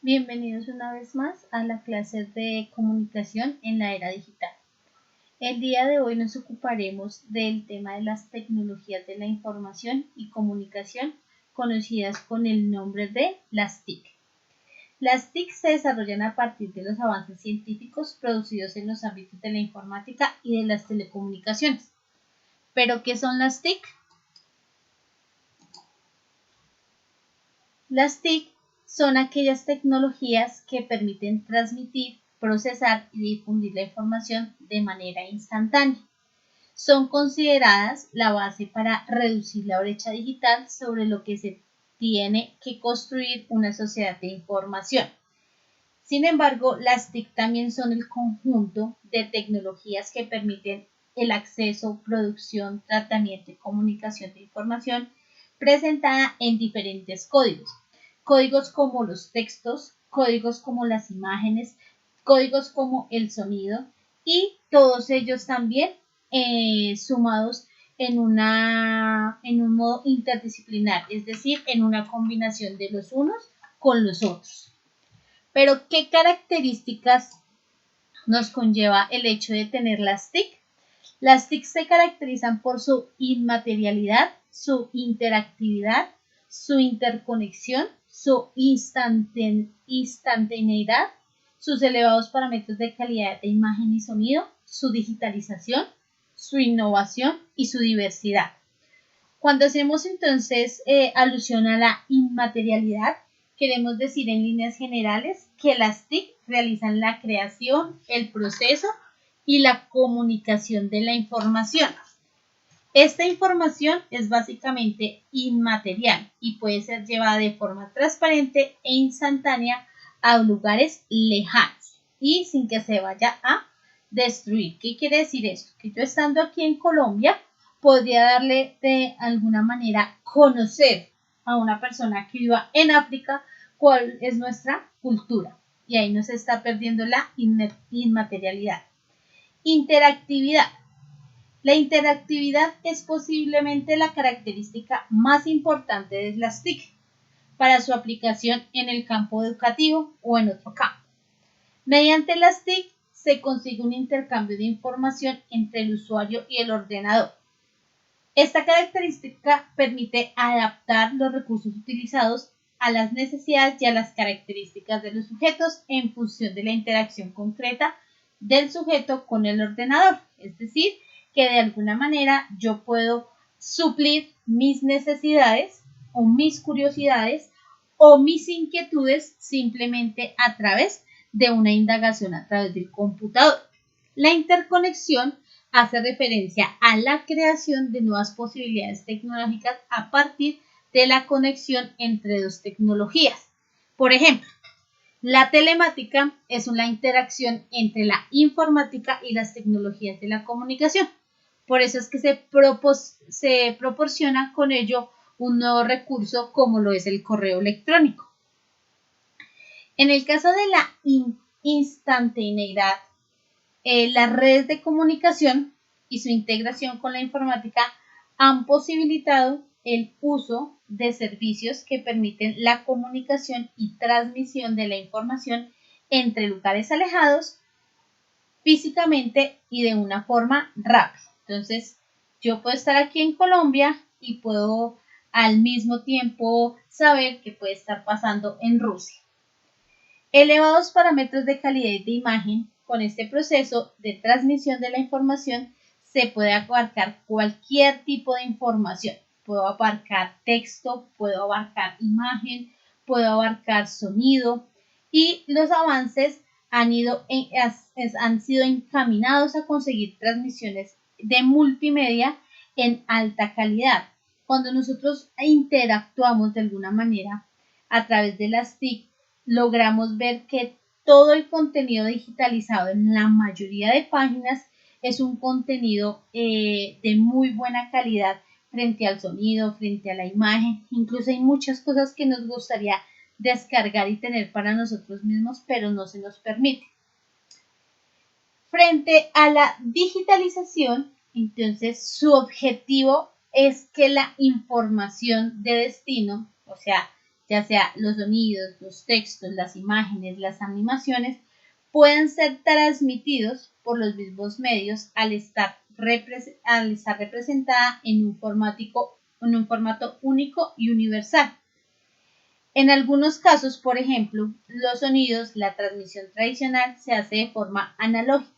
Bienvenidos una vez más a la clase de comunicación en la era digital. El día de hoy nos ocuparemos del tema de las tecnologías de la información y comunicación, conocidas con el nombre de las TIC. Las TIC se desarrollan a partir de los avances científicos producidos en los ámbitos de la informática y de las telecomunicaciones. ¿Pero qué son las TIC? Las TIC son aquellas tecnologías que permiten transmitir, procesar y difundir la información de manera instantánea. Son consideradas la base para reducir la brecha digital sobre lo que se tiene que construir una sociedad de información. Sin embargo, las TIC también son el conjunto de tecnologías que permiten el acceso, producción, tratamiento y comunicación de información presentada en diferentes códigos. Códigos como los textos, códigos como las imágenes, códigos como el sonido y todos ellos también sumados en un modo interdisciplinar, es decir, en una combinación de los unos con los otros. Pero, ¿qué características nos conlleva el hecho de tener las TIC? Las TIC se caracterizan por su inmaterialidad, su interactividad, su interconexión, su instantaneidad, sus elevados parámetros de calidad de imagen y sonido, su digitalización, su innovación y su diversidad. Cuando hacemos entonces alusión a la inmaterialidad, queremos decir en líneas generales que las TIC realizan la creación, el proceso y la comunicación de la información. Esta información es básicamente inmaterial y puede ser llevada de forma transparente e instantánea a lugares lejanos y sin que se vaya a destruir. ¿Qué quiere decir esto? Que yo estando aquí en Colombia podría darle de alguna manera conocer a una persona que viva en África cuál es nuestra cultura y ahí no se está perdiendo la inmaterialidad. Interactividad. La interactividad es posiblemente la característica más importante de las TIC para su aplicación en el campo educativo o en otro campo. Mediante las TIC se consigue un intercambio de información entre el usuario y el ordenador. Esta característica permite adaptar los recursos utilizados a las necesidades y a las características de los sujetos en función de la interacción concreta del sujeto con el ordenador. Es decir, que de alguna manera yo puedo suplir mis necesidades o mis curiosidades o mis inquietudes simplemente a través de una indagación a través del computador. La interconexión hace referencia a la creación de nuevas posibilidades tecnológicas a partir de la conexión entre dos tecnologías. Por ejemplo, la telemática es una interacción entre la informática y las tecnologías de la comunicación. Por eso es que se proporciona con ello un nuevo recurso como lo es el correo electrónico. En el caso de la instantaneidad, las redes de comunicación y su integración con la informática han posibilitado el uso de servicios que permiten la comunicación y transmisión de la información entre lugares alejados físicamente y de una forma rápida. Entonces, yo puedo estar aquí en Colombia y puedo al mismo tiempo saber qué puede estar pasando en Rusia. Elevados parámetros de calidad de imagen. Con este proceso de transmisión de la información se puede abarcar cualquier tipo de información. Puedo abarcar texto, puedo abarcar imagen, puedo abarcar sonido y los avances han sido encaminados a conseguir transmisiones de multimedia en alta calidad. Cuando nosotros interactuamos de alguna manera a través de las TIC, logramos ver que todo el contenido digitalizado en la mayoría de páginas es un contenido de muy buena calidad frente al sonido, frente a la imagen. Incluso hay muchas cosas que nos gustaría descargar y tener para nosotros mismos, pero no se nos permite. Frente a la digitalización, entonces su objetivo es que la información de destino, o sea, ya sea los sonidos, los textos, las imágenes, las animaciones, puedan ser transmitidos por los mismos medios al estar representada en un formato único y universal. En algunos casos, por ejemplo, los sonidos, la transmisión tradicional se hace de forma analógica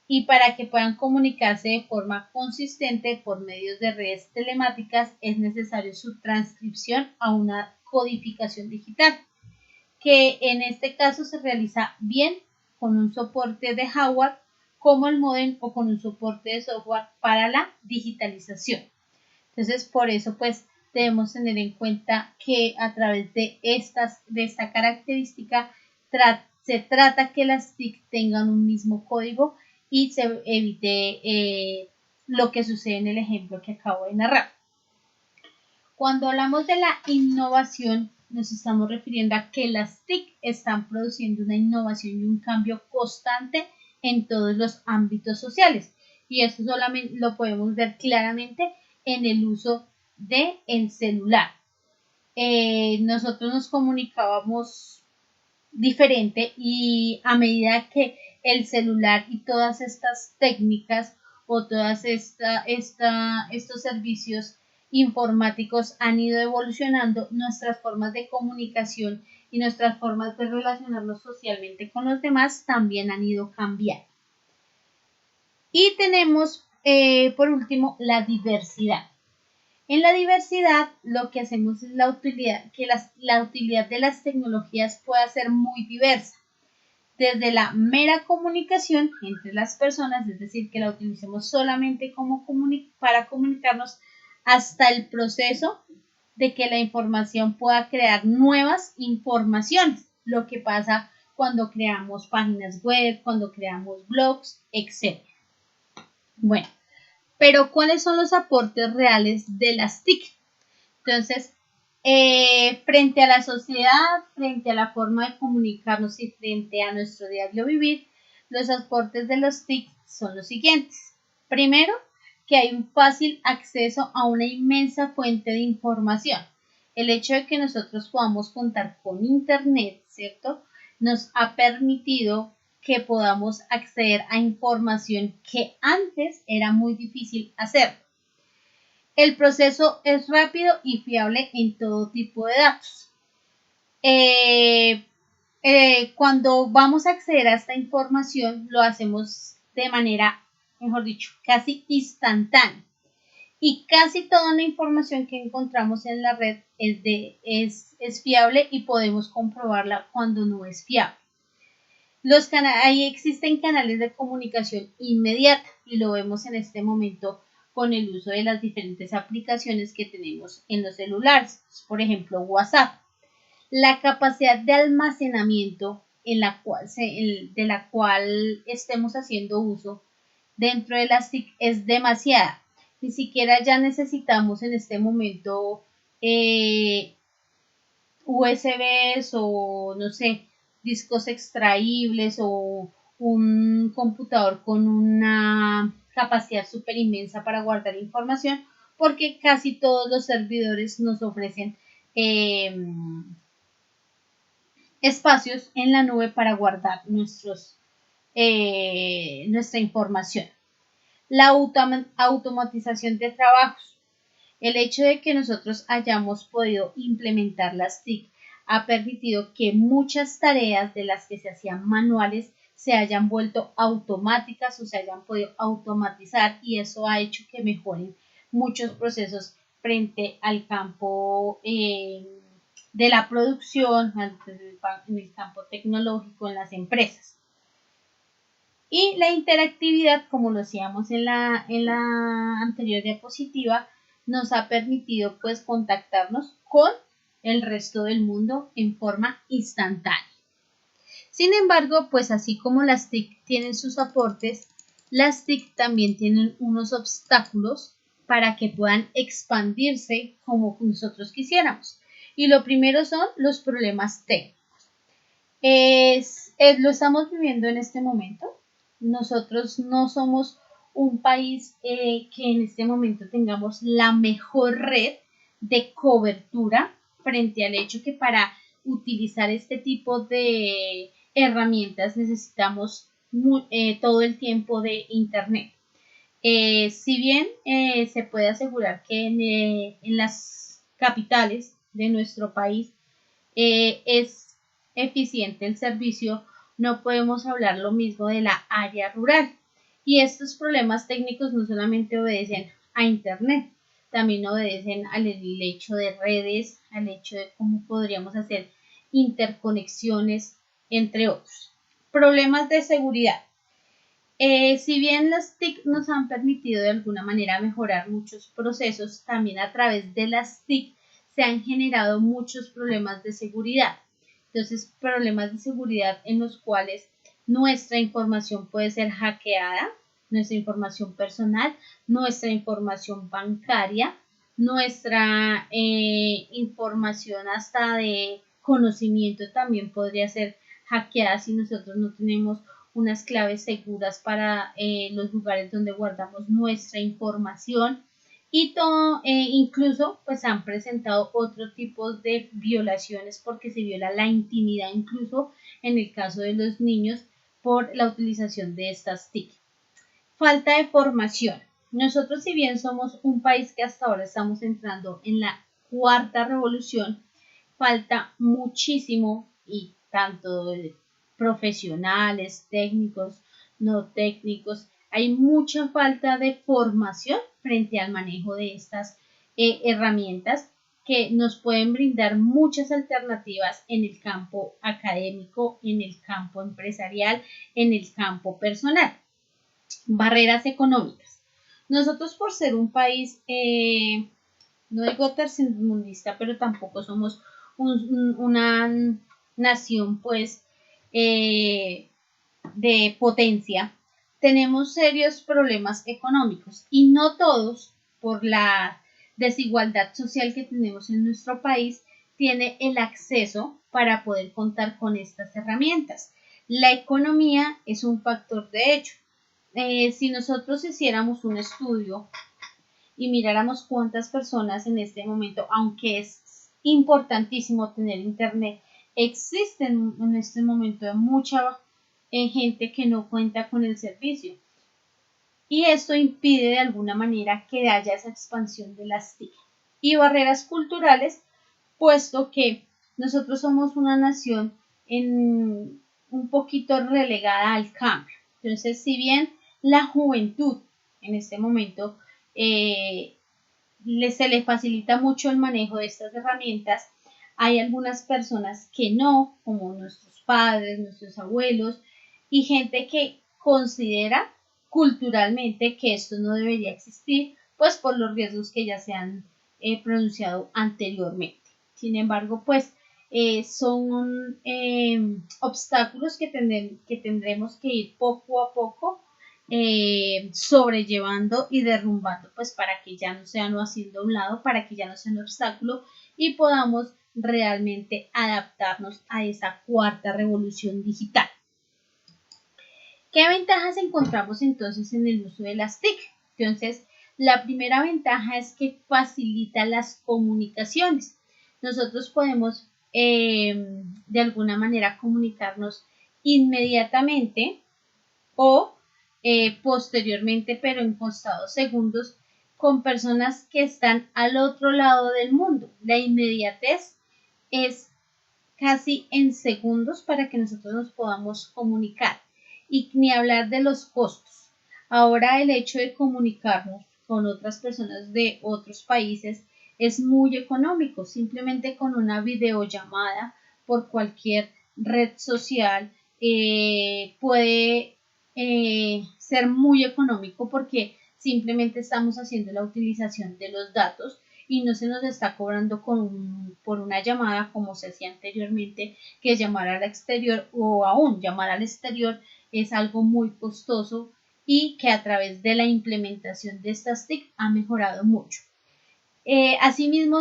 y para que puedan comunicarse de forma consistente por medios de redes telemáticas es necesario su transcripción a una codificación digital, que en este caso se realiza bien con un soporte de hardware como el módem o con un soporte de software para la digitalización. Entonces, por eso, pues, debemos tener en cuenta que a través de esta característica se trata que las TIC tengan un mismo código y se evite lo que sucede en el ejemplo que acabo de narrar. Cuando hablamos de la innovación, nos estamos refiriendo a que las TIC están produciendo una innovación y un cambio constante en todos los ámbitos sociales. Y eso solamente lo podemos ver claramente en el uso del celular. Nosotros nos comunicábamos diferente y a medida que el celular y todas estas técnicas o todos estos servicios informáticos han ido evolucionando, nuestras formas de comunicación y nuestras formas de relacionarnos socialmente con los demás también han ido cambiando. Y tenemos, por último, la diversidad. En la diversidad lo que hacemos es la utilidad de las tecnologías pueda ser muy diversa. Desde la mera comunicación entre las personas, es decir, que la utilicemos solamente para comunicarnos, hasta el proceso de que la información pueda crear nuevas informaciones, lo que pasa cuando creamos páginas web, cuando creamos blogs, etc. Bueno, pero ¿cuáles son los aportes reales de las TIC? Entonces, frente a la sociedad, frente a la forma de comunicarnos y frente a nuestro diario vivir, los aportes de los TIC son los siguientes. Primero, que hay un fácil acceso a una inmensa fuente de información. El hecho de que nosotros podamos contar con Internet, ¿cierto?, nos ha permitido que podamos acceder a información que antes era muy difícil hacer. El proceso es rápido y fiable en todo tipo de datos. Cuando vamos a acceder a esta información, lo hacemos de manera, mejor dicho, casi instantánea. Y casi toda la información que encontramos en la red es fiable y podemos comprobarla cuando no es fiable. Ahí existen canales de comunicación inmediata y lo vemos en este momento con el uso de las diferentes aplicaciones que tenemos en los celulares, por ejemplo WhatsApp. La capacidad de almacenamiento de la cual estemos haciendo uso dentro de las TIC es demasiada. Ni siquiera ya necesitamos en este momento USBs o no sé, discos extraíbles o un computador con una capacidad súper inmensa para guardar información, porque casi todos los servidores nos ofrecen espacios en la nube para guardar nuestra información. La automatización de trabajos. El hecho de que nosotros hayamos podido implementar las TIC ha permitido que muchas tareas de las que se hacían manuales se hayan vuelto automáticas o se hayan podido automatizar, y eso ha hecho que mejoren muchos procesos frente al campo de la producción, en el campo tecnológico, en las empresas. Y la interactividad, como lo hacíamos en la anterior diapositiva, nos ha permitido pues contactarnos con el resto del mundo en forma instantánea. Sin embargo, pues así como las TIC tienen sus aportes, las TIC también tienen unos obstáculos para que puedan expandirse como nosotros quisiéramos. Y lo primero son los problemas técnicos. Lo estamos viviendo en este momento. Nosotros no somos un país que en este momento tengamos la mejor red de cobertura frente al hecho que para utilizar este tipo de herramientas necesitamos todo el tiempo de internet. Si bien se puede asegurar que en las capitales de nuestro país es eficiente el servicio, no podemos hablar lo mismo de la área rural. Y estos problemas técnicos no solamente obedecen a internet, también obedecen al hecho de redes, al hecho de cómo podríamos hacer interconexiones, entre otros. Problemas de seguridad. Si bien las TIC nos han permitido de alguna manera mejorar muchos procesos, también a través de las TIC se han generado muchos problemas de seguridad. Entonces, problemas de seguridad en los cuales nuestra información puede ser hackeada, nuestra información personal, nuestra información bancaria, nuestra información hasta de conocimiento también podría ser hackeada si nosotros no tenemos unas claves seguras para los lugares donde guardamos nuestra información y todo, incluso pues han presentado otro tipo de violaciones porque se viola la intimidad incluso en el caso de los niños por la utilización de estas TIC. Falta de formación. Nosotros, si bien somos un país que hasta ahora estamos entrando en la cuarta revolución, falta muchísimo y tanto profesionales, técnicos, no técnicos, hay mucha falta de formación frente al manejo de estas herramientas que nos pueden brindar muchas alternativas en el campo académico, en el campo empresarial, en el campo personal. Barreras económicas. Nosotros por ser un país, no digo tercermundista, pero tampoco somos una nación pues de potencia, tenemos serios problemas económicos y no todos, por la desigualdad social que tenemos en nuestro país, tiene el acceso para poder contar con estas herramientas. La economía es un factor de hecho. Si nosotros hiciéramos un estudio y miráramos cuántas personas en este momento, aunque es importantísimo tener internet, existen en este momento mucha gente que no cuenta con el servicio. Y esto impide de alguna manera que haya esa expansión de las TIC. Y barreras culturales, puesto que nosotros somos una nación un poquito relegada al cambio. Entonces, si bien la juventud en este momento se le facilita mucho el manejo de estas herramientas, hay algunas personas que no, como nuestros padres, nuestros abuelos y gente que considera culturalmente que esto no debería existir, pues por los riesgos que ya se han pronunciado anteriormente. Sin embargo, pues son obstáculos que tendremos que ir poco a poco sobrellevando y derrumbando, pues para que ya no sea no haciendo a un lado, para que ya no sea un obstáculo y podamos realmente adaptarnos a esa cuarta revolución digital. ¿Qué ventajas encontramos entonces en el uso de las TIC? Entonces, la primera ventaja es que facilita las comunicaciones. Nosotros podemos de alguna manera comunicarnos inmediatamente o posteriormente, pero en contados segundos, con personas que están al otro lado del mundo. La inmediatez es casi en segundos para que nosotros nos podamos comunicar y ni hablar de los costos. Ahora el hecho de comunicarnos con otras personas de otros países es muy económico, simplemente con una videollamada por cualquier red social puede ser muy económico porque simplemente estamos haciendo la utilización de los datos y no se nos está cobrando por una llamada como se hacía anteriormente, que llamar al exterior o aún llamar al exterior es algo muy costoso y que a través de la implementación de estas TIC ha mejorado mucho. Asimismo,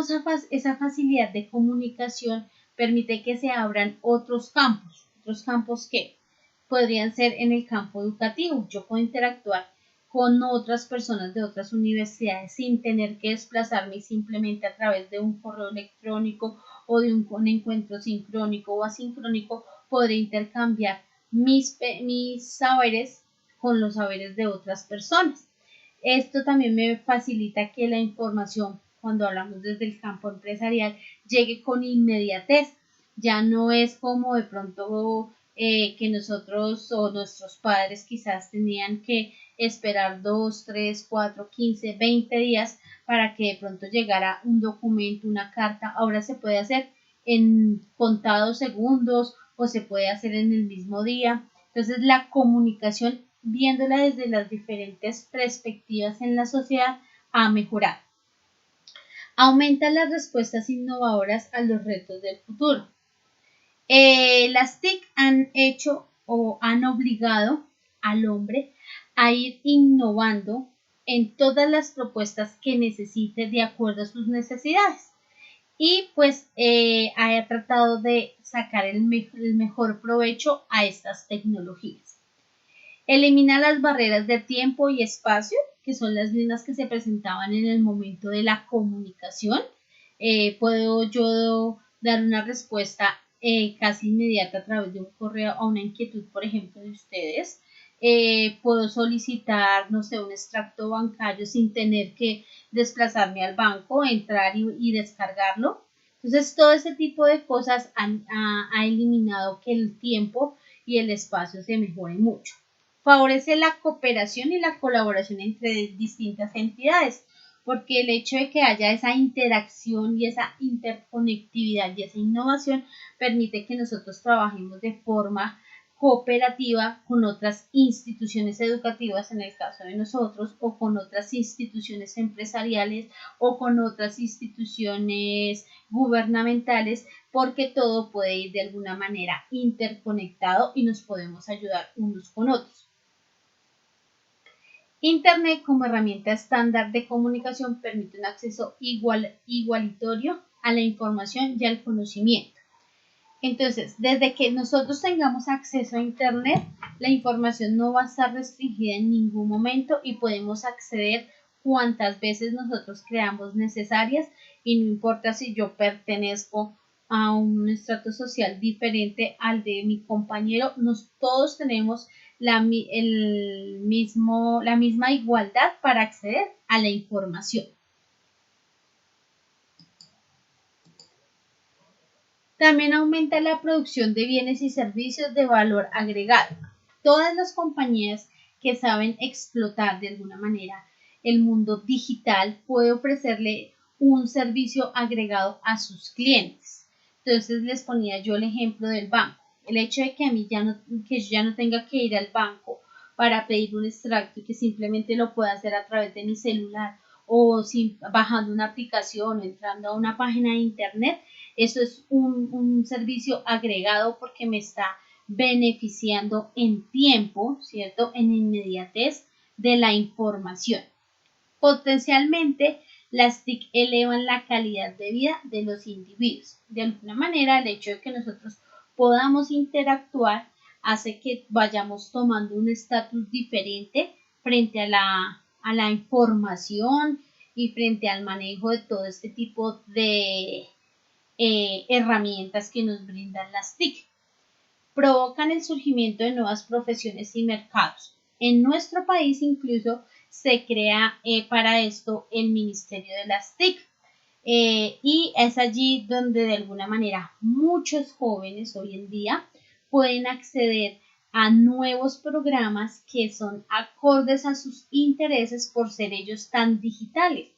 esa facilidad de comunicación permite que se abran otros campos que podrían ser en el campo educativo. Yo puedo interactuar con otras personas de otras universidades sin tener que desplazarme simplemente a través de un correo electrónico o de un encuentro sincrónico o asincrónico, podré intercambiar mis saberes con los saberes de otras personas. Esto también me facilita que la información, cuando hablamos desde el campo empresarial, llegue con inmediatez. Ya no es como de pronto que nosotros o nuestros padres quizás tenían que esperar 2, 3, 4, 15, 20 días para que de pronto llegara un documento, una carta. Ahora se puede hacer en contados segundos o se puede hacer en el mismo día. Entonces la comunicación, viéndola desde las diferentes perspectivas en la sociedad, ha mejorado. Aumenta las respuestas innovadoras a los retos del futuro. Las TIC han hecho o han obligado al hombre a ir innovando en todas las propuestas que necesite de acuerdo a sus necesidades. Y pues ha tratado de sacar el mejor provecho a estas tecnologías. Elimina las barreras de tiempo y espacio, que son las mismas que se presentaban en el momento de la comunicación. Puedo yo dar una respuesta casi inmediata a través de un correo a una inquietud, por ejemplo, de ustedes. Puedo solicitar, no sé, un extracto bancario sin tener que desplazarme al banco, entrar y descargarlo. Entonces, todo ese tipo de cosas ha eliminado que el tiempo y el espacio se mejoren mucho. Favorece la cooperación y la colaboración entre distintas entidades, porque el hecho de que haya esa interacción y esa interconectividad y esa innovación permite que nosotros trabajemos de forma cooperativa con otras instituciones educativas, en el caso de nosotros, o con otras instituciones empresariales o con otras instituciones gubernamentales, porque todo puede ir de alguna manera interconectado y nos podemos ayudar unos con otros. Internet como herramienta estándar de comunicación permite un acceso igualitario a la información y al conocimiento. Entonces, desde que nosotros tengamos acceso a Internet, la información no va a estar restringida en ningún momento y podemos acceder cuantas veces nosotros creamos necesarias, y no importa si yo pertenezco a un estrato social diferente al de mi compañero, todos tenemos la misma igualdad para acceder a la información. También aumenta la producción de bienes y servicios de valor agregado. Todas las compañías que saben explotar de alguna manera el mundo digital puede ofrecerle un servicio agregado a sus clientes. Entonces les ponía yo el ejemplo del banco. El hecho de que a mí yo ya no tenga que ir al banco para pedir un extracto y que simplemente lo pueda hacer a través de mi celular o bajando una aplicación o entrando a una página de internet, eso es un servicio agregado porque me está beneficiando en tiempo, ¿cierto? En inmediatez de la información. Potencialmente, las TIC elevan la calidad de vida de los individuos. De alguna manera, el hecho de que nosotros podamos interactuar hace que vayamos tomando un estatus diferente frente a la información y frente al manejo de todo este tipo de herramientas que nos brindan las TIC. Provocan el surgimiento de nuevas profesiones y mercados. En nuestro país incluso se crea para esto el Ministerio de las TIC. Y es allí donde de alguna manera muchos jóvenes hoy en día pueden acceder a nuevos programas que son acordes a sus intereses por ser ellos tan digitales.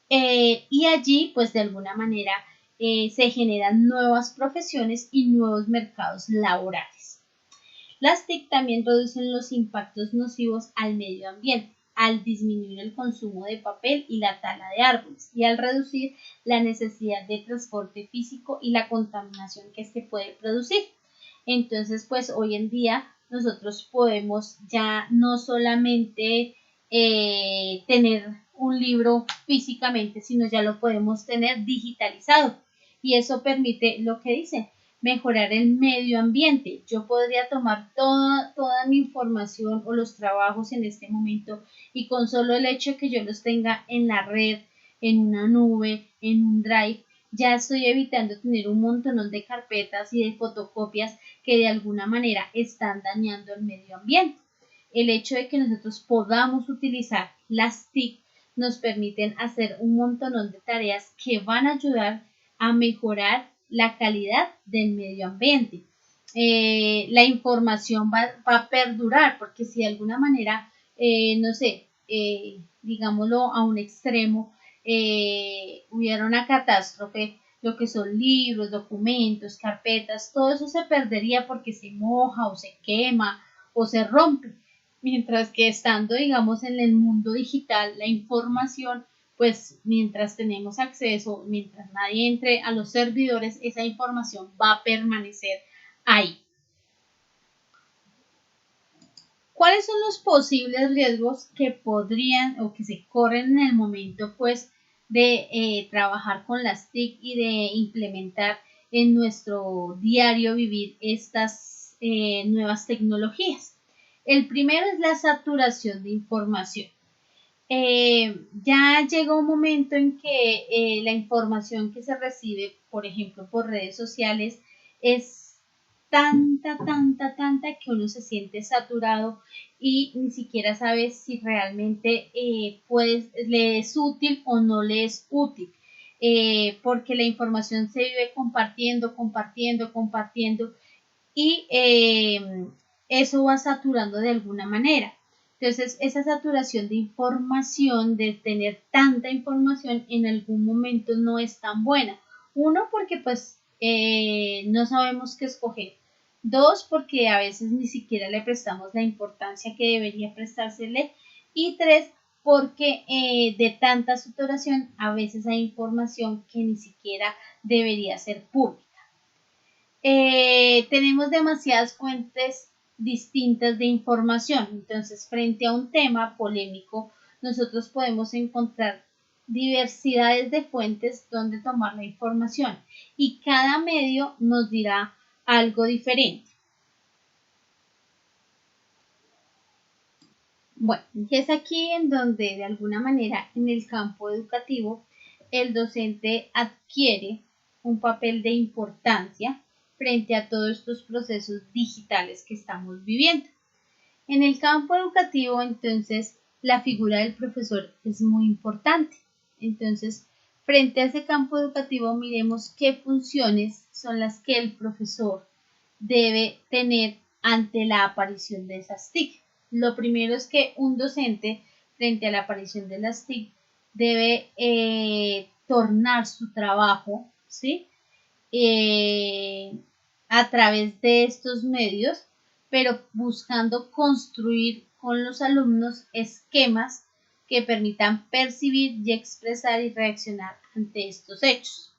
Y allí pues de alguna manera se generan nuevas profesiones y nuevos mercados laborales. Las TIC también reducen los impactos nocivos al medio ambiente, al disminuir el consumo de papel y la tala de árboles, y al reducir la necesidad de transporte físico y la contaminación que se puede producir. Entonces, pues hoy en día nosotros podemos ya no solamente tener un libro físicamente, sino ya lo podemos tener digitalizado. Y eso permite lo que dice, mejorar el medio ambiente. Yo podría tomar toda mi información o los trabajos en este momento y con solo el hecho de que yo los tenga en la red, en una nube, en un drive, ya estoy evitando tener un montón de carpetas y de fotocopias que de alguna manera están dañando el medio ambiente. El hecho de que nosotros podamos utilizar las TIC nos permiten hacer un montón de tareas que van a ayudar a mejorar la calidad del medio ambiente. La información va a perdurar, porque si de alguna manera, no sé, digámoslo a un extremo, hubiera una catástrofe, lo que son libros, documentos, carpetas, todo eso se perdería porque se moja o se quema o se rompe. Mientras que estando, digamos, en el mundo digital, la información, pues mientras tenemos acceso, mientras nadie entre a los servidores, esa información va a permanecer ahí. ¿Cuáles son los posibles riesgos que podrían o que se corren en el momento, pues, de trabajar con las TIC y de implementar en nuestro diario vivir estas nuevas tecnologías? El primero es la saturación de información. Ya llega un momento en que la información que se recibe, por ejemplo, por redes sociales, es tanta que uno se siente saturado y ni siquiera sabe si realmente le es útil o no le es útil. Porque la información se vive compartiendo y eso va saturando de alguna manera. Entonces, esa saturación de información, de tener tanta información, en algún momento no es tan buena. Uno, porque pues no sabemos qué escoger. Dos, porque a veces ni siquiera le prestamos la importancia que debería prestársele. Y tres, porque de tanta saturación a veces hay información que ni siquiera debería ser pública. Tenemos demasiadas fuentes distintas de información. Entonces, frente a un tema polémico, nosotros podemos encontrar diversidades de fuentes donde tomar la información y cada medio nos dirá algo diferente. Bueno, y es aquí en donde de alguna manera en el campo educativo el docente adquiere un papel de importancia frente a todos estos procesos digitales que estamos viviendo. En el campo educativo, entonces, la figura del profesor es muy importante. Entonces, frente a ese campo educativo, miremos qué funciones son las que el profesor debe tener ante la aparición de esas TIC. Lo primero es que un docente, frente a la aparición de las TIC, debe tornar su trabajo, ¿sí? A través de estos medios, pero buscando construir con los alumnos esquemas que permitan percibir y expresar y reaccionar ante estos hechos.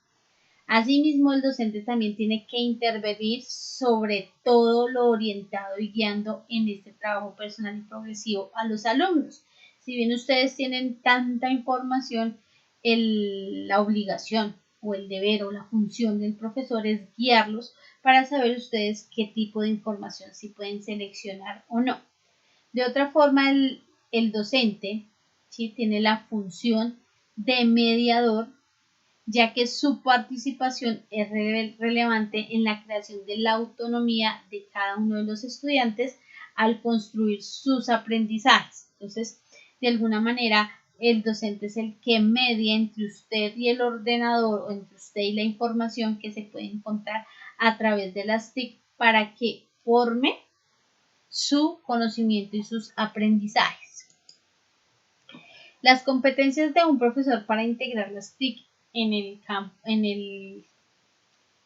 Asimismo, el docente también tiene que intervenir sobre todo lo orientado y guiando en este trabajo personal y progresivo a los alumnos. Si bien ustedes tienen tanta información, la obligación o el deber o la función del profesor es guiarlos para saber ustedes qué tipo de información sí pueden seleccionar o no. De otra forma, el docente ¿sí? tiene la función de mediador, ya que su participación es relevante en la creación de la autonomía de cada uno de los estudiantes al construir sus aprendizajes. Entonces, de alguna manera, el docente es el que media entre usted y el ordenador o entre usted y la información que se puede encontrar a través de las TIC para que forme su conocimiento y sus aprendizajes. Las competencias de un profesor para integrar las TIC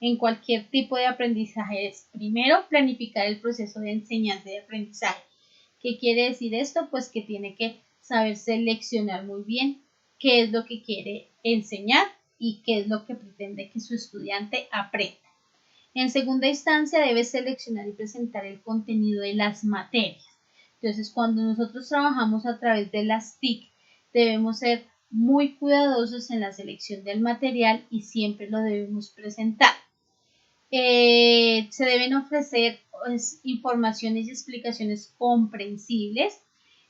en cualquier tipo de aprendizaje es, primero, planificar el proceso de enseñanza y aprendizaje. ¿Qué quiere decir esto? Pues que tiene que saber seleccionar muy bien qué es lo que quiere enseñar y qué es lo que pretende que su estudiante aprenda. En segunda instancia, debe seleccionar y presentar el contenido de las materias. Entonces, cuando nosotros trabajamos a través de las TIC, debemos ser muy cuidadosos en la selección del material y siempre lo debemos presentar. Se deben ofrecer informaciones y explicaciones comprensibles.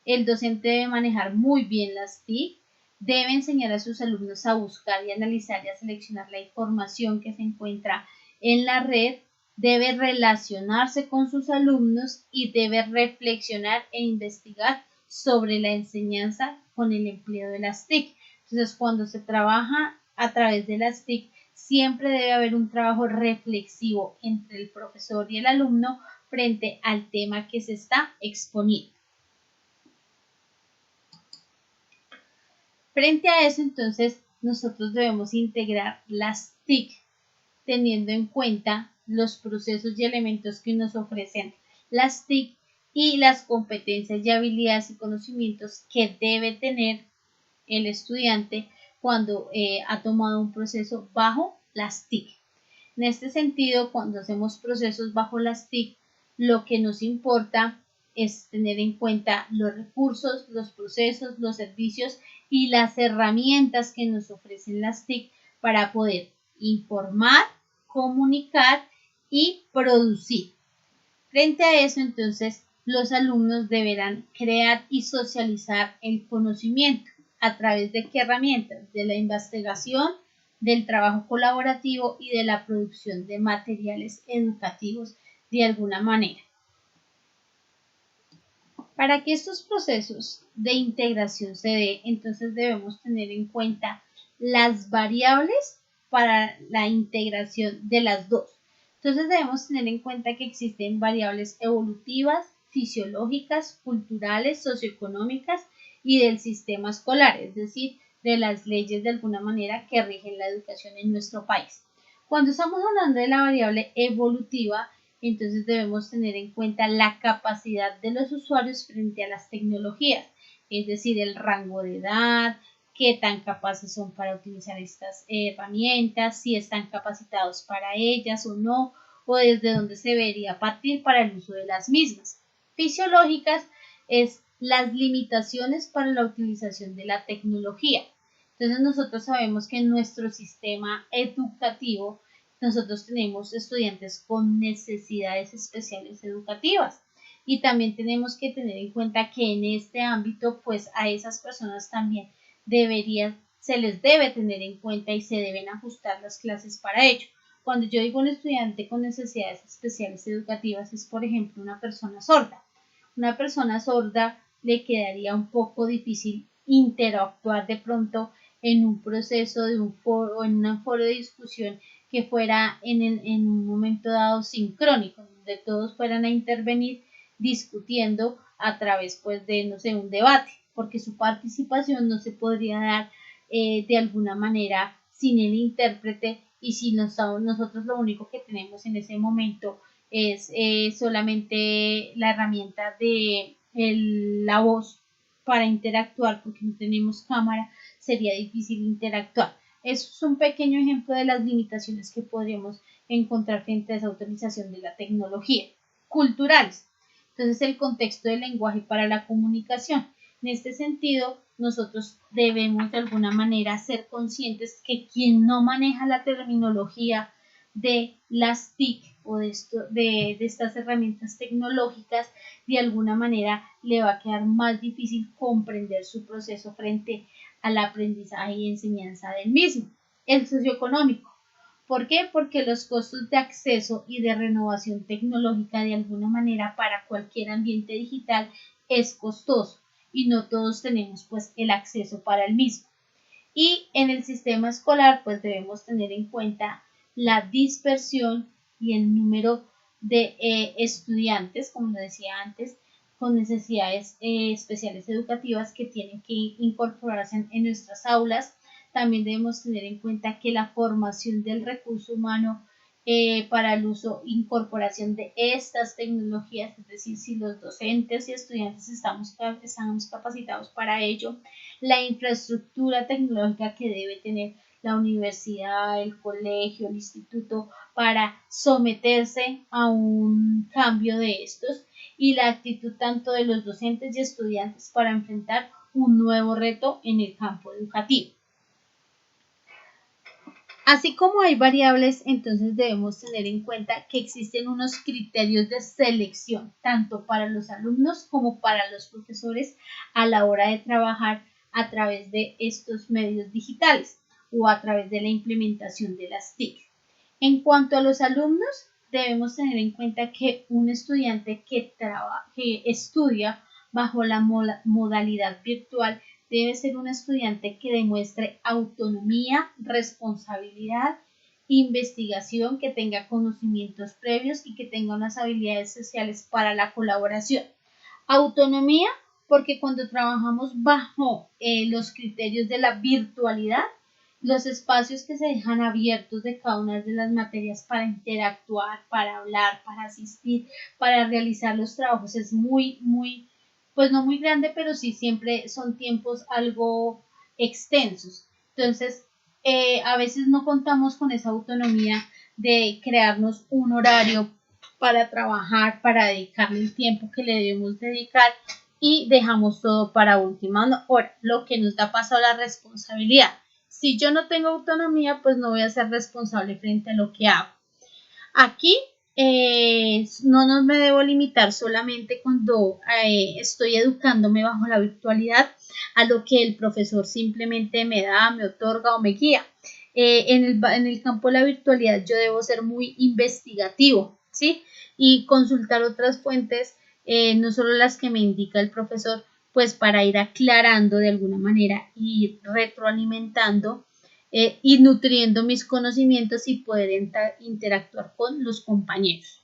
El docente debe manejar muy bien las TIC, debe enseñar a sus alumnos a buscar y analizar y a seleccionar la información que se encuentra en la red, debe relacionarse con sus alumnos y debe reflexionar e investigar sobre la enseñanza con el empleo de las TIC. Entonces, cuando se trabaja a través de las TIC, siempre debe haber un trabajo reflexivo entre el profesor y el alumno frente al tema que se está exponiendo. Frente a eso, entonces, nosotros debemos integrar las TIC teniendo en cuenta los procesos y elementos que nos ofrecen las TIC y las competencias y habilidades y conocimientos que debe tener el estudiante cuando ha tomado un proceso bajo las TIC. En este sentido, cuando hacemos procesos bajo las TIC, lo que nos importa es tener en cuenta los recursos, los procesos, los servicios y las herramientas que nos ofrecen las TIC para poder informar, comunicar y producir. Frente a eso, entonces, los alumnos deberán crear y socializar el conocimiento. ¿A través de qué herramientas? De la investigación, del trabajo colaborativo y de la producción de materiales educativos de alguna manera. Para que estos procesos de integración se dé, entonces debemos tener en cuenta las variables para la integración de las dos. Entonces debemos tener en cuenta que existen variables evolutivas, fisiológicas, culturales, socioeconómicas y del sistema escolar, es decir, de las leyes de alguna manera que rigen la educación en nuestro país. Cuando estamos hablando de la variable evolutiva, entonces debemos tener en cuenta la capacidad de los usuarios frente a las tecnologías, es decir, el rango de edad, qué tan capaces son para utilizar estas herramientas, si están capacitados para ellas o no, o desde dónde se debería partir para el uso de las mismas. Fisiológicas es las limitaciones para la utilización de la tecnología. Entonces nosotros sabemos que en nuestro sistema educativo nosotros tenemos estudiantes con necesidades especiales educativas y también tenemos que tener en cuenta que en este ámbito pues a esas personas también se les debe tener en cuenta y se deben ajustar las clases para ello. Cuando yo digo un estudiante con necesidades especiales educativas es por ejemplo una persona sorda. Una persona sorda le quedaría un poco difícil interactuar de pronto en un proceso de un foro, en un foro de discusión que fuera en un momento dado sincrónico, donde todos fueran a intervenir discutiendo a través pues de, no sé, un debate, porque su participación no se podría dar de alguna manera sin el intérprete y si nosotros lo único que tenemos en ese momento es solamente la herramienta de la voz para interactuar porque no tenemos cámara, sería difícil interactuar. Eso es un pequeño ejemplo de las limitaciones que podríamos encontrar frente a esa utilización de la tecnología. Culturales. Entonces, el contexto del lenguaje para la comunicación. En este sentido, nosotros debemos de alguna manera ser conscientes que quien no maneja la terminología de las TIC o de estas herramientas tecnológicas, de alguna manera le va a quedar más difícil comprender su proceso frente al aprendizaje y enseñanza del mismo. El socioeconómico. ¿Por qué? Porque los costos de acceso y de renovación tecnológica de alguna manera para cualquier ambiente digital es costoso y no todos tenemos pues el acceso para el mismo. Y en el sistema escolar pues debemos tener en cuenta la dispersión y el número de estudiantes, como lo decía antes, con necesidades especiales educativas que tienen que incorporarse en nuestras aulas. También debemos tener en cuenta que la formación del recurso humano para el uso e incorporación de estas tecnologías, es decir, si los docentes y estudiantes estamos capacitados para ello, la infraestructura tecnológica que debe tener la universidad, el colegio, el instituto para someterse a un cambio de estos y la actitud tanto de los docentes y estudiantes para enfrentar un nuevo reto en el campo educativo. Así como hay variables, entonces debemos tener en cuenta que existen unos criterios de selección, tanto para los alumnos como para los profesores a la hora de trabajar a través de estos medios digitales o a través de la implementación de las TIC. En cuanto a los alumnos, debemos tener en cuenta que un estudiante que estudia bajo la modalidad virtual debe ser un estudiante que demuestre autonomía, responsabilidad, investigación, que tenga conocimientos previos y que tenga unas habilidades sociales para la colaboración. Autonomía, porque cuando trabajamos bajo los criterios de la virtualidad, los espacios que se dejan abiertos de cada una de las materias para interactuar, para hablar, para asistir, para realizar los trabajos es pues no muy grande, pero sí siempre son tiempos algo extensos. Entonces, a veces no contamos con esa autonomía de crearnos un horario para trabajar, para dedicarle el tiempo que le debemos dedicar y dejamos todo para última hora, lo que nos da paso a la responsabilidad. Si yo no tengo autonomía, pues no voy a ser responsable frente a lo que hago. Aquí no me debo limitar solamente cuando estoy educándome bajo la virtualidad a lo que el profesor simplemente me da, me otorga o me guía. En el campo de la virtualidad yo debo ser muy investigativo, ¿sí? Y consultar otras fuentes, no solo las que me indica el profesor, pues para ir aclarando de alguna manera y retroalimentando y nutriendo mis conocimientos y poder interactuar con los compañeros.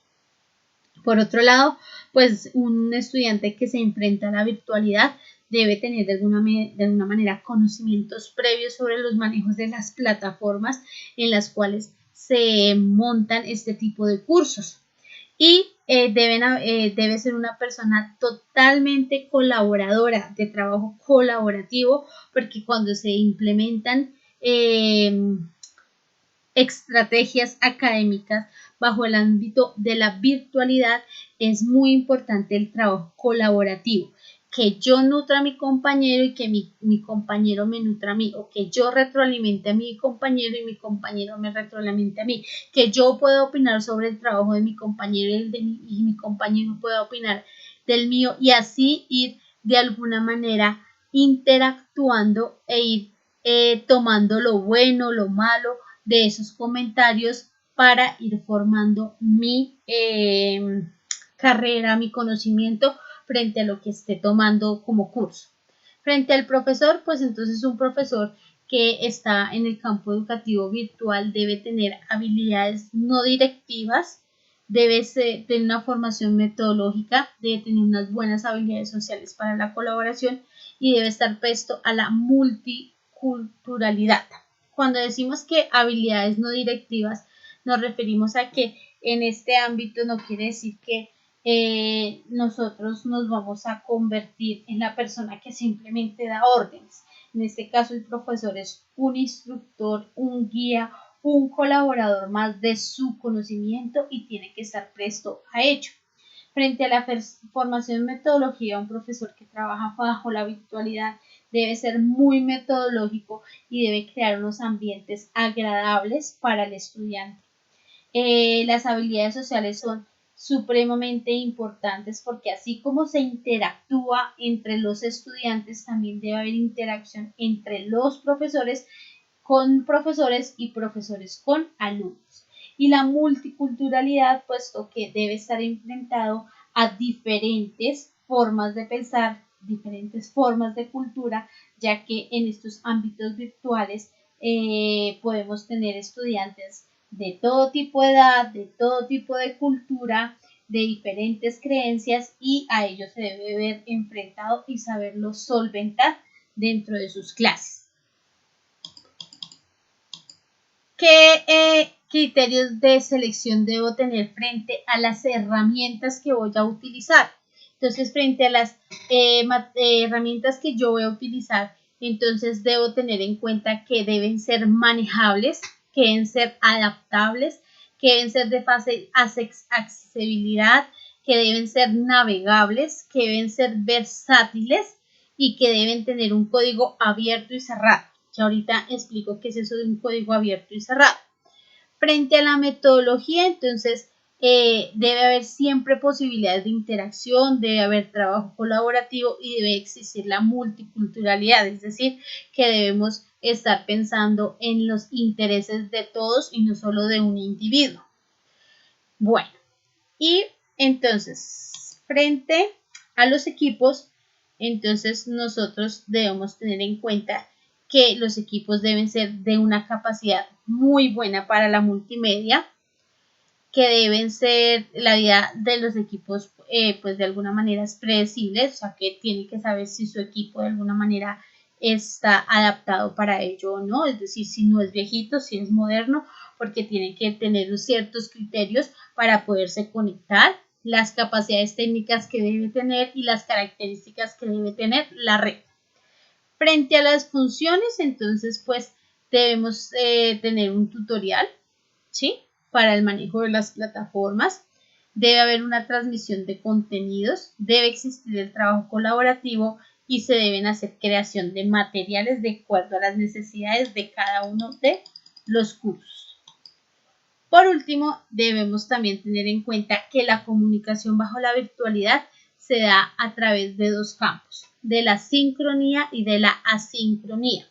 Por otro lado, pues un estudiante que se enfrenta a la virtualidad debe tener de alguna manera conocimientos previos sobre los manejos de las plataformas en las cuales se montan este tipo de cursos. Y debe ser una persona totalmente colaboradora, de trabajo colaborativo, porque cuando se implementan estrategias académicas bajo el ámbito de la virtualidad, es muy importante el trabajo colaborativo, que yo nutra a mi compañero y que mi compañero me nutra a mí, o que yo retroalimente a mi compañero y mi compañero me retroalimente a mí, que yo pueda opinar sobre el trabajo de mi compañero y mi compañero pueda opinar del mío, y así ir de alguna manera interactuando e ir tomando lo bueno, lo malo de esos comentarios para ir formando mi carrera, mi conocimiento frente a lo que esté tomando como curso. Frente al profesor, pues entonces un profesor que está en el campo educativo virtual debe tener habilidades no directivas, debe tener una formación metodológica, debe tener unas buenas habilidades sociales para la colaboración y debe estar presto a la multiculturalidad. Cuando decimos que habilidades no directivas, nos referimos a que en este ámbito no quiere decir que nosotros nos vamos a convertir en la persona que simplemente da órdenes. En este caso, el profesor es un instructor, un guía, un colaborador más de su conocimiento y tiene que estar presto a ello. Frente a la formación en metodología, un profesor que trabaja bajo la virtualidad debe ser muy metodológico y debe crear unos ambientes agradables para el estudiante. Las habilidades sociales son supremamente importantes porque así como se interactúa entre los estudiantes, también debe haber interacción entre los profesores con profesores y profesores con alumnos. Y la multiculturalidad, puesto que debe estar enfrentado a diferentes formas de pensar, diferentes formas de cultura, ya que en estos ámbitos virtuales podemos tener estudiantes de todo tipo de edad, de todo tipo de cultura, de diferentes creencias, y a ellos se debe ver enfrentado y saberlo solventar dentro de sus clases. ¿Qué criterios de selección debo tener frente a las herramientas que voy a utilizar? Entonces, frente a las herramientas que yo voy a utilizar, entonces debo tener en cuenta que deben ser manejables, que deben ser adaptables, que deben ser de fácil accesibilidad, que deben ser navegables, que deben ser versátiles y que deben tener un código abierto y cerrado. Ya ahorita explico qué es eso de un código abierto y cerrado. Frente a la metodología, entonces Debe haber siempre posibilidades de interacción, debe haber trabajo colaborativo y debe existir la multiculturalidad, es decir, que debemos estar pensando en los intereses de todos y no solo de un individuo. Bueno, y entonces, frente a los equipos, entonces nosotros debemos tener en cuenta que los equipos deben ser de una capacidad muy buena para la multimedia, que deben ser, la vida de los equipos pues de alguna manera es predecible, o sea que tiene que saber si su equipo de alguna manera está adaptado para ello o no, es decir, si no es viejito, si es moderno, porque tiene que tener ciertos criterios para poderse conectar, las capacidades técnicas que debe tener y las características que debe tener la red. Frente a las funciones, entonces pues debemos tener un tutorial, ¿sí? Para el manejo de las plataformas, debe haber una transmisión de contenidos, debe existir el trabajo colaborativo y se deben hacer creación de materiales de acuerdo a las necesidades de cada uno de los cursos. Por último, debemos también tener en cuenta que la comunicación bajo la virtualidad se da a través de dos campos, de la sincronía y de la asincronía,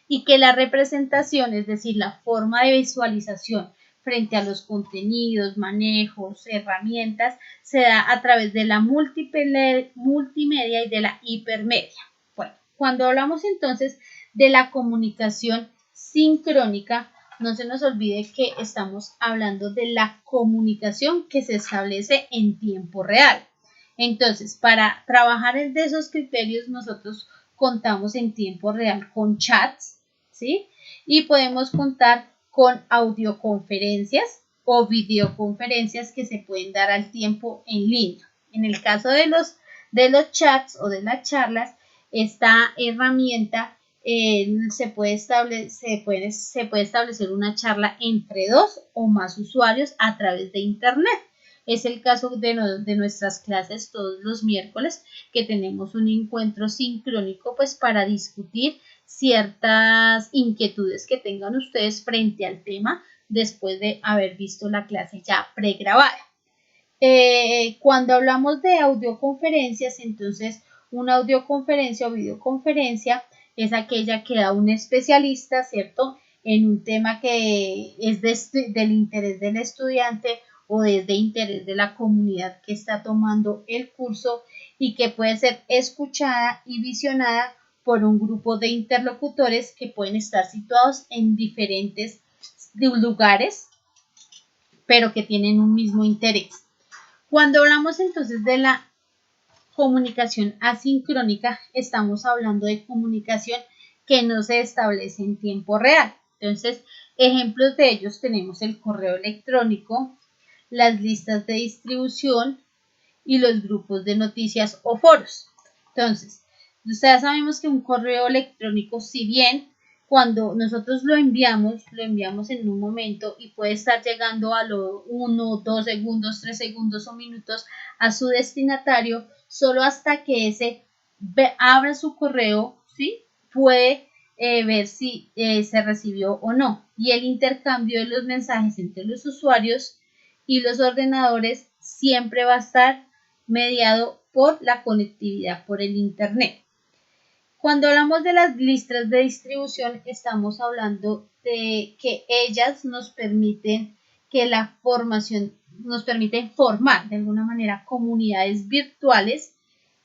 y que la representación, es decir, la forma de visualización frente a los contenidos, manejos, herramientas, se da a través de la multimedia y de la hipermedia. Bueno, cuando hablamos entonces de la comunicación sincrónica, no se nos olvide que estamos hablando de la comunicación que se establece en tiempo real. Entonces, para trabajar de esos criterios, nosotros contamos en tiempo real con chats, ¿sí? Y podemos contar con audioconferencias o videoconferencias que se pueden dar al tiempo en línea. En el caso de los chats o de las charlas, esta herramienta se puede establecer una charla entre dos o más usuarios a través de Internet. Es el caso de nuestras clases todos los miércoles, que tenemos un encuentro sincrónico pues para discutir ciertas inquietudes que tengan ustedes frente al tema después de haber visto la clase ya pregrabada. Cuando hablamos de audioconferencias, entonces una audioconferencia o videoconferencia es aquella que da un especialista, ¿cierto?, en un tema que es del interés del estudiante o desde interés de la comunidad que está tomando el curso y que puede ser escuchada y visionada por un grupo de interlocutores que pueden estar situados en diferentes lugares, pero que tienen un mismo interés. Cuando hablamos entonces de la comunicación asincrónica, estamos hablando de comunicación que no se establece en tiempo real. Entonces, ejemplos de ellos tenemos el correo electrónico, las listas de distribución y los grupos de noticias o foros. Entonces, ya sabemos que un correo electrónico, si bien cuando nosotros lo enviamos en un momento y puede estar llegando a los 1, 2 segundos, 3 segundos o minutos a su destinatario, solo hasta que ese abra su correo, ¿sí?, puede ver si se recibió o no. Y el intercambio de los mensajes entre los usuarios y los ordenadores siempre va a estar mediado por la conectividad por el Internet. Cuando hablamos de las listas de distribución, estamos hablando de que ellas nos permiten formar de alguna manera comunidades virtuales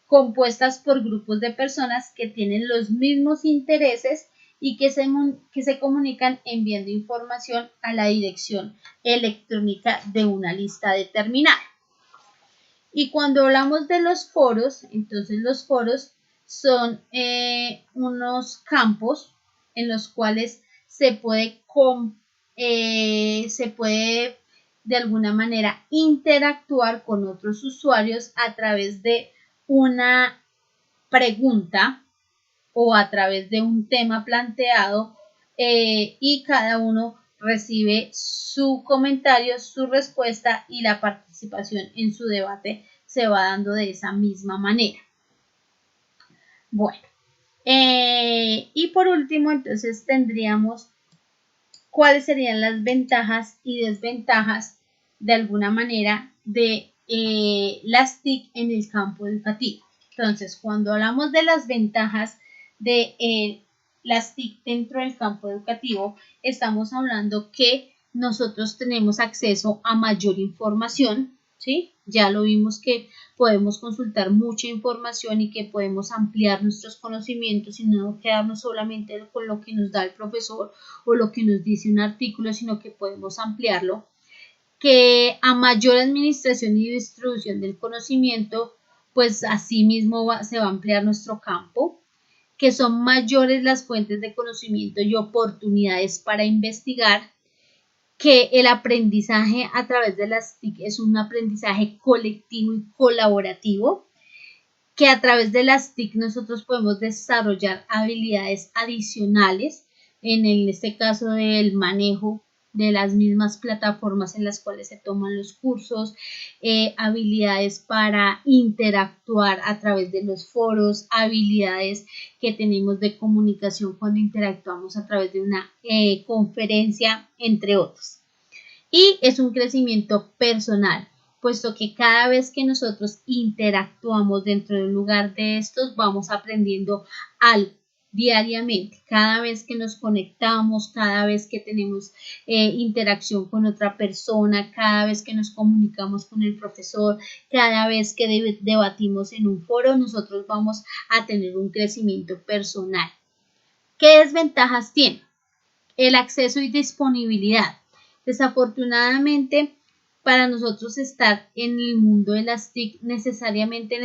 compuestas por grupos de personas que tienen los mismos intereses y que se comunican enviando información a la dirección electrónica de una lista determinada. Y cuando hablamos de los foros, entonces los foros son unos campos en los cuales se puede de alguna manera interactuar con otros usuarios a través de una pregunta o a través de un tema planteado y cada uno recibe su comentario, su respuesta y la participación en su debate se va dando de esa misma manera. Bueno, y por último entonces tendríamos cuáles serían las ventajas y desventajas de alguna manera de las TIC en el campo educativo. Entonces, cuando hablamos de las ventajas de las TIC dentro del campo educativo, estamos hablando que nosotros tenemos acceso a mayor información, ¿sí? Ya lo vimos que podemos consultar mucha información y que podemos ampliar nuestros conocimientos y no quedarnos solamente con lo que nos da el profesor o lo que nos dice un artículo, sino que podemos ampliarlo. Que a mayor administración y distribución del conocimiento, pues así mismo se va a ampliar nuestro campo, que son mayores las fuentes de conocimiento y oportunidades para investigar, que el aprendizaje a través de las TIC es un aprendizaje colectivo y colaborativo, que a través de las TIC nosotros podemos desarrollar habilidades adicionales, en este caso del manejo de las mismas plataformas en las cuales se toman los cursos, habilidades para interactuar a través de los foros, habilidades que tenemos de comunicación cuando interactuamos a través de una conferencia, entre otros. Y es un crecimiento personal, puesto que cada vez que nosotros interactuamos dentro de un lugar de estos, vamos aprendiendo algo diariamente, cada vez que nos conectamos, cada vez que tenemos interacción con otra persona, cada vez que nos comunicamos con el profesor, cada vez que debatimos en un foro, nosotros vamos a tener un crecimiento personal. ¿Qué desventajas tiene? El acceso y disponibilidad. Desafortunadamente, para nosotros estar en el mundo de las TIC, necesariamente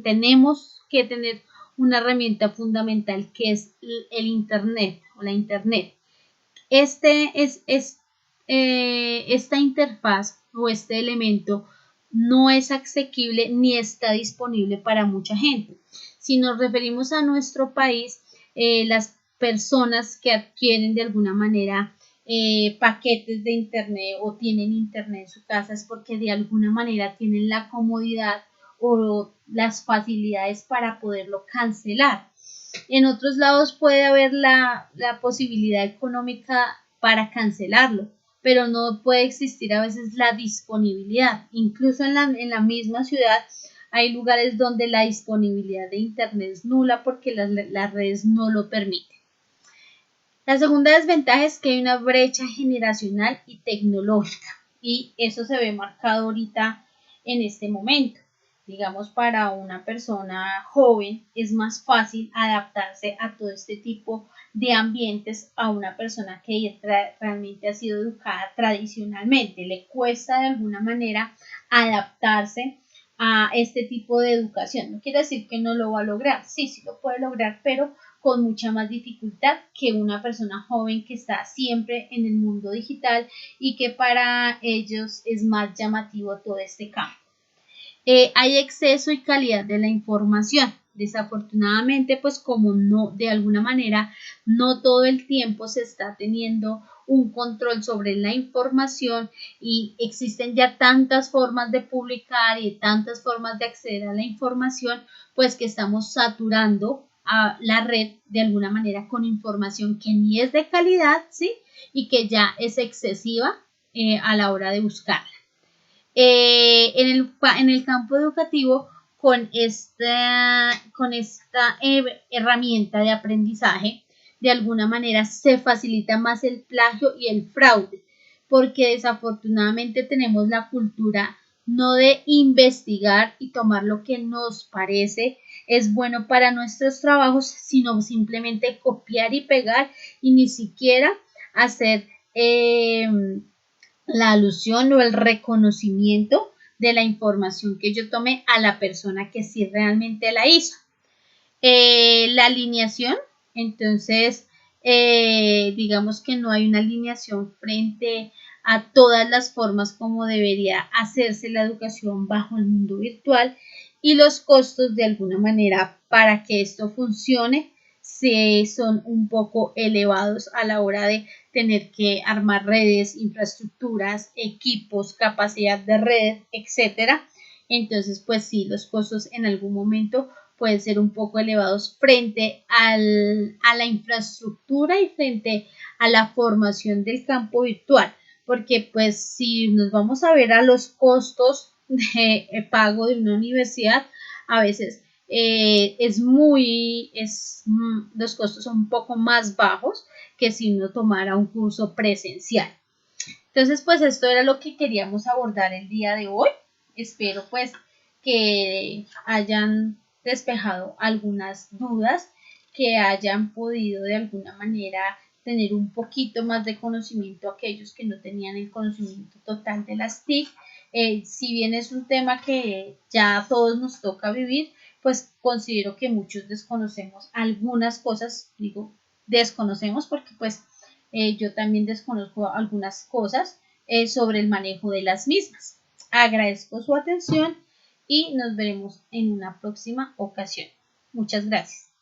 tenemos que tener una herramienta fundamental que es el Internet o la Internet. Esta interfaz o este elemento no es asequible ni está disponible para mucha gente. Si nos referimos a nuestro país, las personas que adquieren de alguna manera paquetes de internet o tienen internet en su casa es porque de alguna manera tienen la comodidad o las facilidades para poderlo cancelar. En otros lados puede haber la posibilidad económica para cancelarlo, pero no puede existir a veces la disponibilidad. Incluso en la misma ciudad hay lugares donde la disponibilidad de internet es nula porque las redes no lo permiten. La segunda desventaja es que hay una brecha generacional y tecnológica, y eso se ve marcado ahorita en este momento. Digamos, para una persona joven es más fácil adaptarse a todo este tipo de ambientes a una persona que realmente ha sido educada tradicionalmente. Le cuesta de alguna manera adaptarse a este tipo de educación. No quiere decir que no lo va a lograr, sí lo puede lograr, pero con mucha más dificultad que una persona joven que está siempre en el mundo digital y que para ellos es más llamativo todo este campo. Hay exceso y calidad de la información. Desafortunadamente, pues como no, de alguna manera, no todo el tiempo se está teniendo un control sobre la información y existen ya tantas formas de publicar y tantas formas de acceder a la información, pues que estamos saturando a la red de alguna manera con información que ni es de calidad, ¿sí? Y que ya es excesiva a la hora de buscarla. En el campo educativo, con esta herramienta de aprendizaje, de alguna manera se facilita más el plagio y el fraude, porque desafortunadamente tenemos la cultura no de investigar y tomar lo que nos parece es bueno para nuestros trabajos, sino simplemente copiar y pegar y ni siquiera hacer la alusión o el reconocimiento de la información que yo tomé a la persona que sí realmente la hizo. La alineación, entonces, digamos que no hay una alineación frente a todas las formas como debería hacerse la educación bajo el mundo virtual, y los costos de alguna manera para que esto funcione son un poco elevados a la hora de tener que armar redes, infraestructuras, equipos, capacidad de red, etcétera. Entonces, pues sí, los costos en algún momento pueden ser un poco elevados frente a la infraestructura y frente a la formación del campo virtual, porque pues si nos vamos a ver a los costos de pago de una universidad, a veces los costos son un poco más bajos que si uno tomara un curso presencial. Entonces, pues esto era lo que queríamos abordar el día de hoy. Espero pues que hayan despejado algunas dudas, que hayan podido de alguna manera tener un poquito más de conocimiento aquellos que no tenían el conocimiento total de las TIC. Si bien es un tema que ya a todos nos toca vivir, pues considero que muchos desconocemos algunas cosas, digo desconocemos porque pues yo también desconozco algunas cosas sobre el manejo de las mismas. Agradezco su atención y nos veremos en una próxima ocasión. Muchas gracias.